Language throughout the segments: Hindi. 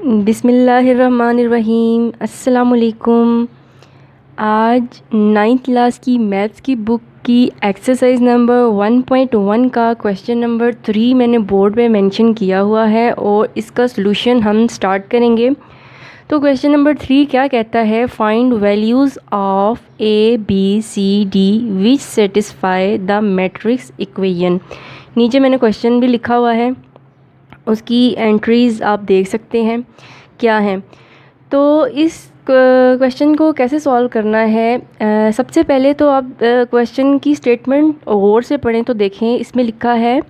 बिस्मिल्लाहिर्रहमानिर्रहीम। अस्सलामुअलैकुम। आज 9th क्लास की मैथ्स की बुक की एक्सरसाइज नंबर 1.1 का क्वेश्चन नंबर 3 मैंने बोर्ड पे मेंशन किया हुआ है और इसका सॉल्यूशन हम स्टार्ट करेंगे। तो क्वेश्चन नंबर 3 क्या कहता है? Find values of A B C D which satisfy the matrix equation. नीचे मैंने क्वेश्चन भी लिखा हुआ है, उसकी एंट्रीज़ आप देख सकते हैं क्या हैं। तो इस क्वेश्चन को कैसे सॉल्व करना है, सबसे पहले तो आप क्वेश्चन की स्टेटमेंट गौर से पढ़ें तो देखें, इसमें लिखा है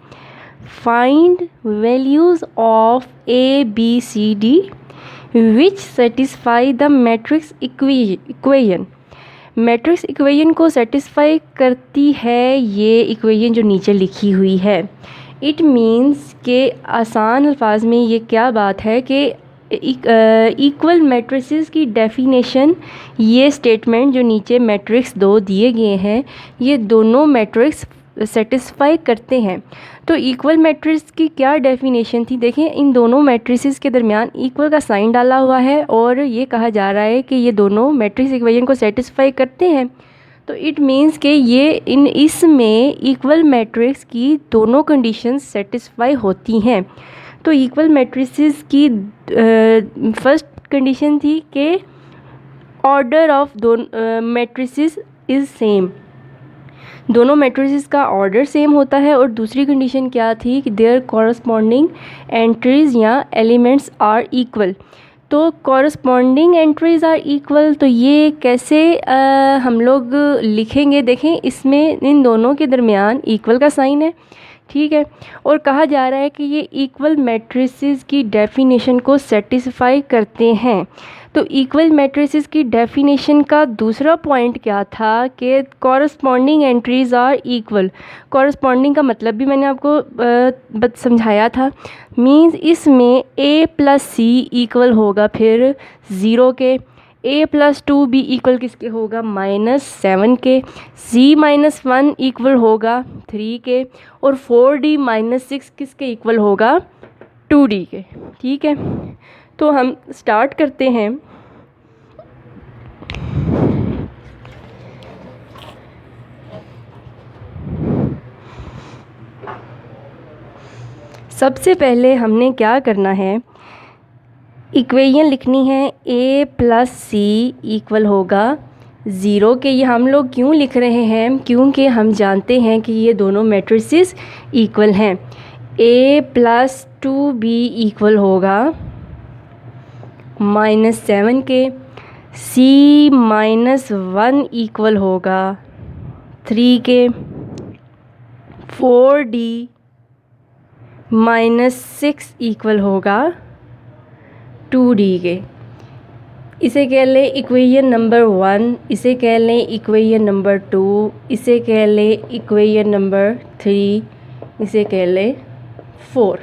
find values of A B C D which satisfy the matrix equation. Matrix equation को सेटिस्फाई करती है ये इक्वेशन जो नीचे लिखी हुई है। इट मीन्स के आसान अल्फाज में ये क्या बात है कि इक्वल मैट्रिसेस की डेफिनेशन, ये स्टेटमेंट जो नीचे मैट्रिक्स दो दिए गए हैं ये दोनों मैट्रिक्स सेटिस्फाई करते हैं। तो इक्वल मैट्रिक्स की क्या डेफिनेशन थी? देखें, इन दोनों मैट्रिसेस के दरमियान इक्वल का साइन डाला हुआ है और ये कहा जा रहा है कि ये दोनों मैट्रिक्स इक्वेशन को सेटिस्फाई करते हैं। तो इट मीन्स कि ये इसमें इक्वल मैट्रिक्स की दोनों कंडीशंस सेटिस्फाई होती हैं। तो इक्वल मैट्रिसेस की फर्स्ट कंडीशन थी कि ऑर्डर ऑफ दोनों मैट्रिसेस इज़ सेम, दोनों मैट्रिसेस का ऑर्डर सेम होता है। और दूसरी कंडीशन क्या थी कि देयर कॉरस्पॉन्डिंग एंट्रीज़ या एलिमेंट्स आर इक्वल। तो कॉरस्पॉन्डिंग एंट्रीज़ आर इक्वल, तो ये कैसे हम लोग लिखेंगे? देखें, इसमें इन दोनों के दरमियान इक्वल का साइन है, ठीक है, और कहा जा रहा है कि ये इक्वल मैट्रिसेस की डेफिनेशन को सेटिस्फाई करते हैं। तो इक्वल मैट्रिसेस की डेफिनेशन का दूसरा पॉइंट क्या था कि corresponding entries are equal. Corresponding का मतलब भी मैंने आपको समझाया था। मींस इसमें a प्लस सी इक्वल होगा फिर 0 के, a प्लस 2 भी इक्वल किसके होगा? -7 के, c -1 इक्वल होगा 3 के, और 4d -6 किसके इक्वल होगा? 2d के। ठीक है, तो हम स्टार्ट करते हैं। सबसे पहले हमने क्या करना है, इक्वेशन लिखनी है a प्लस सी इक्वल होगा 0 के। ये हम लोग क्यों लिख रहे हैं? क्योंकि हम जानते हैं कि ये दोनों मैट्रिसेस इक्वल हैं। a प्लस 2b इक्वल होगा -7 के, c -1 इक्वल होगा 3 के, 4d -6 इक्वल होगा 2d के। इसे कह लें इक्वेशन नंबर 1, इसे कह लें इक्वेशन नंबर 2, इसे कह लें इक्वेशन नंबर 3, इसे कह लें 4।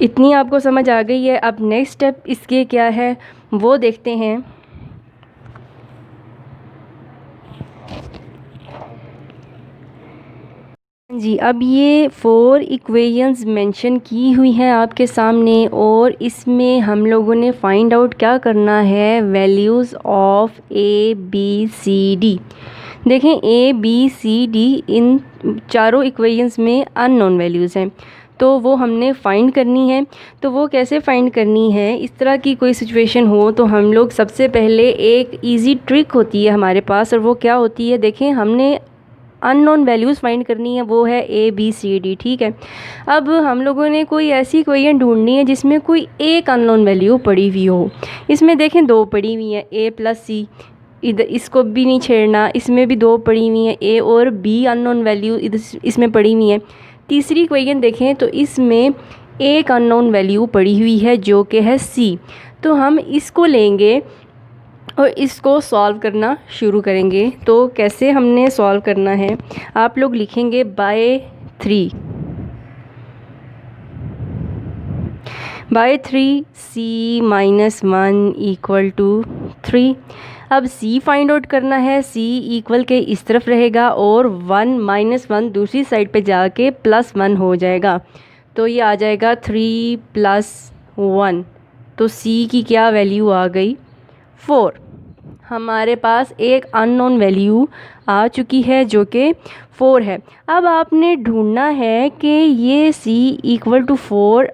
इतनी आपको समझ आ गई है। अब नेक्स्ट स्टेप इसके क्या है वो देखते हैं। जी, अब ये 4 इक्वेशंस मेंशन की हुई हैं आपके सामने और इसमें हम लोगों ने फाइंड आउट क्या करना है? Values of A B C D. देखें, ए बी सी डी इन चारों इक्वेशंस में अननोन वैल्यूज़ हैं, तो वो हमने फ़ाइंड करनी है। तो वो कैसे फ़ाइंड करनी है? इस तरह की कोई सिचुएशन हो तो हम लोग सबसे पहले एक इजी ट्रिक होती है हमारे पास, और वो क्या होती है? देखें, हमने अननोन वैल्यूज़ फाइंड करनी है, वो है ए बी सी डी। ठीक है, अब हम लोगों ने कोई ऐसी इक्वेशन ढूंढनी है जिसमें कोई एक अननोन वैल्यू पड़ी हुई हो। इसमें देखें 2 पड़ी हुई हैं, a प्लस सी, इधर इसको भी नहीं छेड़ना, इसमें भी 2 पड़ी हुई हैं, a और b अननोन वैल्यू इधर इसमें पड़ी हुई हैं। तीसरी इक्वेशन देखें तो इसमें एक अननोन वैल्यू पड़ी हुई है जो कि है c। तो हम इसको लेंगे और इसको सॉल्व करना शुरू करेंगे। तो कैसे हमने सॉल्व करना है? आप लोग लिखेंगे बाय 3 c -1 इक्वल टू 3। अब c फाइंड आउट करना है। c इक्वल के इस तरफ रहेगा और 1 -1 दूसरी साइड पे जाके +1 हो जाएगा। तो ये आ जाएगा 3 + 1 तो सी की क्या वैल्यू आ गई 4। हमारे पास एक अननोन वैल्यू आ चुकी है जो कि 4 है। अब आपने ढूंढना है कि ये c इक्वल टू 4,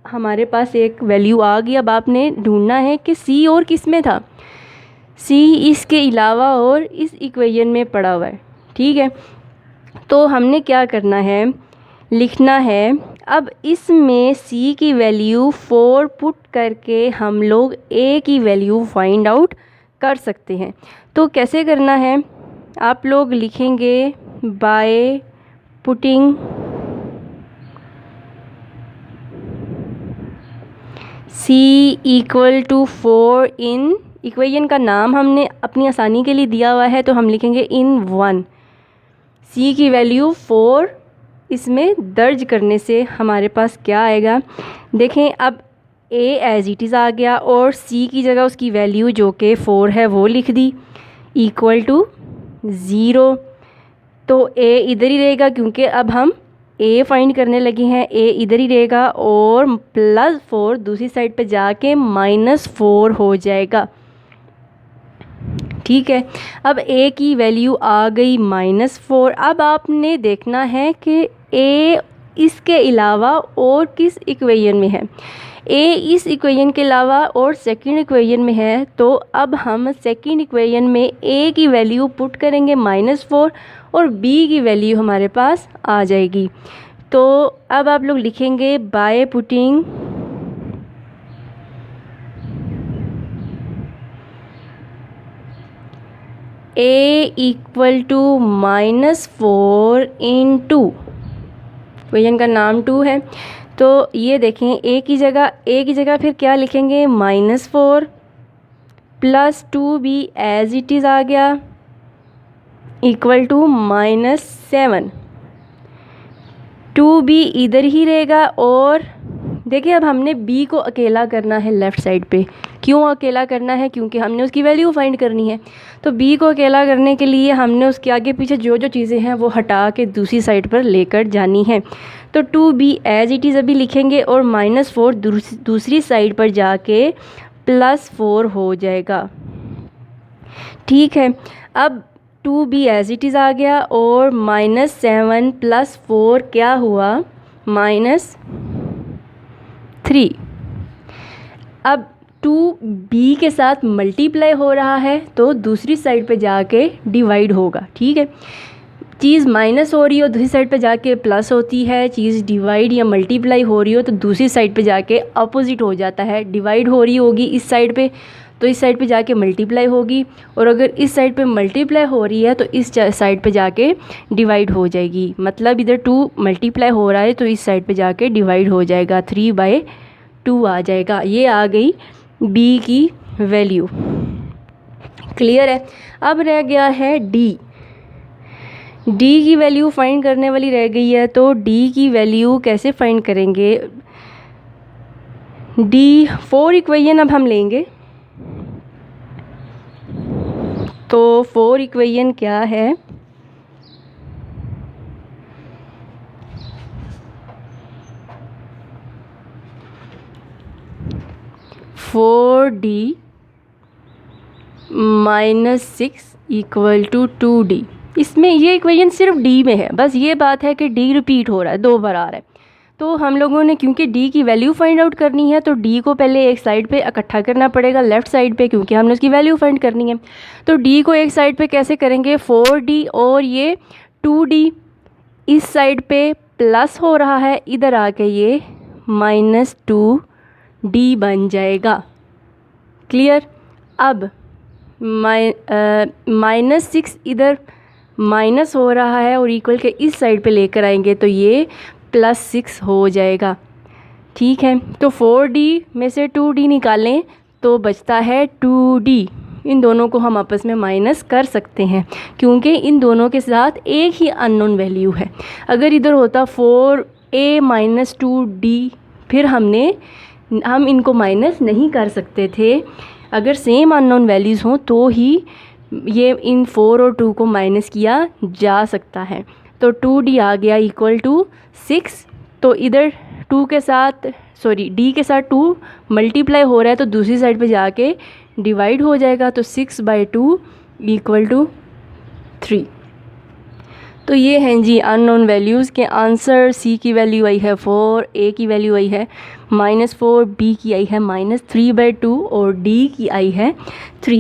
हमारे पास एक वैल्यू आ गई। अब आपने ढूंढना है कि c और किस में था, c इसके अलावा और इस इक्वेशन में पड़ा हुआ है, ठीक है। तो हमने क्या करना है, लिखना है। अब इसमें c की वैल्यू 4 पुट करके हम लोग a की वैल्यू फाइंड आउट कर सकते हैं। तो कैसे करना है, आप लोग लिखेंगे by putting c equal to 4 in, equation का नाम हमने अपनी आसानी के लिए दिया हुआ है तो हम लिखेंगे इन 1। c की वैल्यू 4 इसमें दर्ज करने से हमारे पास क्या आएगा, देखें। अब a एज इट इज़ आ गया और c की जगह उसकी वैल्यू जो कि 4 है वो लिख दी, इक्वल टू 0। तो a इधर ही रहेगा क्योंकि अब हम a फाइंड करने लगे हैं, a इधर ही रहेगा और +4 दूसरी साइड पे जाके -4 हो जाएगा, ठीक है। अब a की वैल्यू आ गई -4। अब आपने देखना है कि a इसके अलावा और किस इक्वेशन में है। a इस इक्वेशन के अलावा और सेकंड इक्वेशन में है, तो अब हम सेकंड इक्वेशन में a की वैल्यू पुट करेंगे -4 और b की वैल्यू हमारे पास आ जाएगी। तो अब आप लोग लिखेंगे by putting a equal to -4 in 2, equation का नाम 2 है। तो ये देखें a की जगह फिर क्या लिखेंगे, -4 plus 2b as it is आ गया, इक्वल टू -7। 2b इधर ही रहेगा और देखिए अब हमने b को अकेला करना है लेफ़्ट साइड पे। क्यों अकेला करना है, क्योंकि हमने उसकी वैल्यू फाइंड करनी है। तो b को अकेला करने के लिए हमने उसके आगे पीछे जो जो चीज़ें हैं वो हटा के दूसरी साइड पर लेकर जानी है। तो 2b एज इट इज़ अभी लिखेंगे और -4 दूसरी साइड पर जाके +4 हो जाएगा, ठीक है। अब 2b एज इट इज़ आ गया और -7 + 4 क्या हुआ, -3। अब 2b के साथ मल्टीप्लाई हो रहा है तो दूसरी साइड पे जाके डिवाइड होगा, ठीक है। चीज़ माइनस हो रही हो दूसरी साइड पे जाके प्लस होती है, चीज़ डिवाइड या मल्टीप्लाई हो रही हो तो दूसरी साइड पे जाके अपोजिट हो जाता है। डिवाइड हो रही होगी इस साइड पे तो इस साइड पे जाके मल्टीप्लाई होगी, और अगर इस साइड पे मल्टीप्लाई हो रही है तो इस साइड पे जाके डिवाइड हो जाएगी। मतलब इधर 2 मल्टीप्लाई हो रहा है तो इस साइड पे जाके डिवाइड हो जाएगा, 3/2 आ जाएगा। ये आ गई b की वैल्यू, क्लियर है। अब रह गया है d की वैल्यू फाइंड करने वाली रह गई है। तो d की वैल्यू कैसे फाइंड करेंगे, d 4 इक्वेशन अब हम लेंगे। तो 4 इक्वेशन क्या है, (4d - 6 = 2d। इसमें ये इक्वेशन सिर्फ d में है, बस ये बात है कि d रिपीट हो रहा है, 2 बार आ रहा है। तो हम लोगों ने क्योंकि d की वैल्यू फाइंड आउट करनी है तो d को पहले एक साइड पे इकट्ठा करना पड़ेगा लेफ़्ट साइड पे, क्योंकि हमने उसकी वैल्यू फाइंड करनी है। तो d को एक साइड पे कैसे करेंगे, 4d और ये 2d इस साइड पे प्लस हो रहा है, इधर आके ये -2d बन जाएगा, क्लियर। अब -6 इधर माइनस हो रहा है और इक्वल के इस साइड पे लेकर आएंगे तो ये +6 हो जाएगा, ठीक है। तो 4d में से 2d निकालें तो बचता है 2d। इन दोनों को हम आपस में माइनस कर सकते हैं क्योंकि इन दोनों के साथ एक ही अननोन वैल्यू है। अगर इधर होता 4a - 2d फिर हम इनको माइनस नहीं कर सकते थे। अगर सेम अननोन वैल्यूज़ हों तो ही ये इन 4 और 2 को माइनस किया जा सकता है। तो 2d आ गया इक्वल टू 6। तो इधर डी के साथ 2 मल्टीप्लाई हो रहा है तो दूसरी साइड पे जाके डिवाइड हो जाएगा, तो 6/2 = 3। तो ये हैं जी अननोन वैल्यूज़ के आंसर। सी की वैल्यू आई है 4, ए की वैल्यू आई है -4, बी की आई है -3/2 और डी की आई है 3।